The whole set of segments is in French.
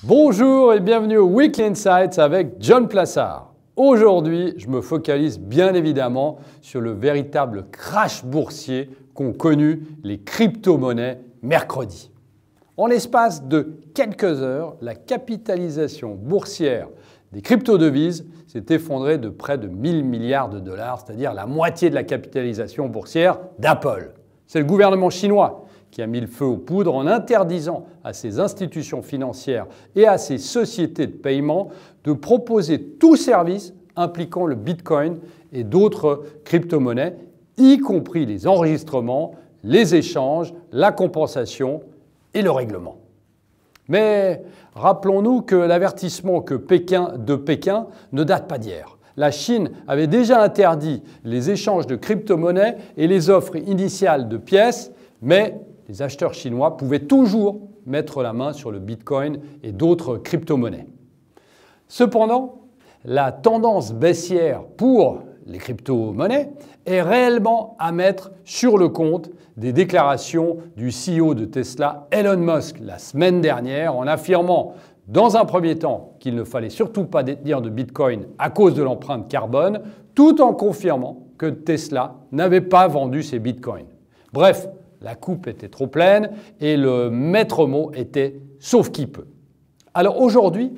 Bonjour et bienvenue au Weekly Insights avec John Plassard. Aujourd'hui, je me focalise bien évidemment sur le véritable crash boursier qu'ont connu les crypto-monnaies mercredi. En l'espace de quelques heures, la capitalisation boursière des crypto-devises s'est effondrée de près de 1000 milliards de dollars, c'est-à-dire la moitié de la capitalisation boursière d'Apple. C'est le gouvernement chinois qui a mis le feu aux poudres en interdisant à ses institutions financières et à ses sociétés de paiement de proposer tout service impliquant le Bitcoin et d'autres crypto-monnaies, y compris les enregistrements, les échanges, la compensation et le règlement. Mais rappelons-nous que l'avertissement de Pékin ne date pas d'hier. La Chine avait déjà interdit les échanges de crypto-monnaies et les offres initiales de pièces, mais les acheteurs chinois pouvaient toujours mettre la main sur le Bitcoin et d'autres crypto-monnaies. Cependant, la tendance baissière pour les crypto-monnaies est réellement à mettre sur le compte des déclarations du CEO de Tesla, Elon Musk, la semaine dernière, en affirmant dans un premier temps qu'il ne fallait surtout pas détenir de Bitcoin à cause de l'empreinte carbone, tout en confirmant que Tesla n'avait pas vendu ses Bitcoins. Bref, la coupe était trop pleine et le maître mot était « sauf qui peut ». Alors aujourd'hui,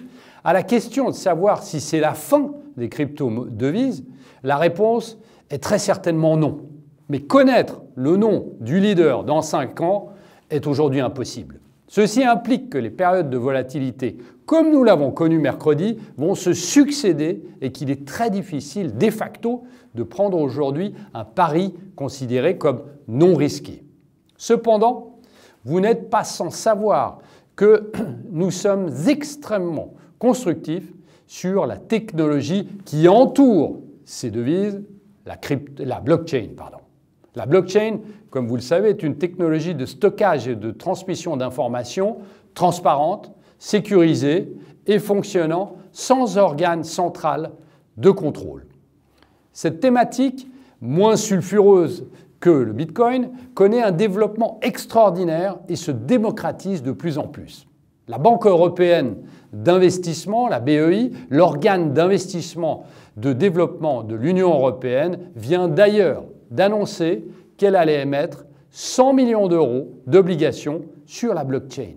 à la question de savoir si c'est la fin des crypto-devises, la réponse est très certainement non. Mais connaître le nom du leader dans 5 ans est aujourd'hui impossible. Ceci implique que les périodes de volatilité, comme nous l'avons connu mercredi, vont se succéder et qu'il est très difficile, de facto, de prendre aujourd'hui un pari considéré comme non risqué. Cependant, vous n'êtes pas sans savoir que nous sommes extrêmement constructifs sur la technologie qui entoure ces devises, la blockchain. La blockchain, comme vous le savez, est une technologie de stockage et de transmission d'informations transparente, sécurisée et fonctionnant sans organe central de contrôle. Cette thématique, moins sulfureuse que le Bitcoin, connaît un développement extraordinaire et se démocratise de plus en plus. La Banque européenne d'investissement, la BEI, l'organe d'investissement de développement de l'Union européenne, vient d'ailleurs d'annoncer qu'elle allait émettre 100 millions d'euros d'obligations sur la blockchain.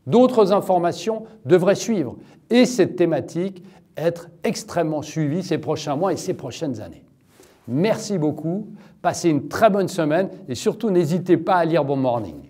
D'autres informations devraient suivre et cette thématique être extrêmement suivie ces prochains mois et ces prochaines années. Merci beaucoup, passez une très bonne semaine et surtout n'hésitez pas à lire Bon Morning.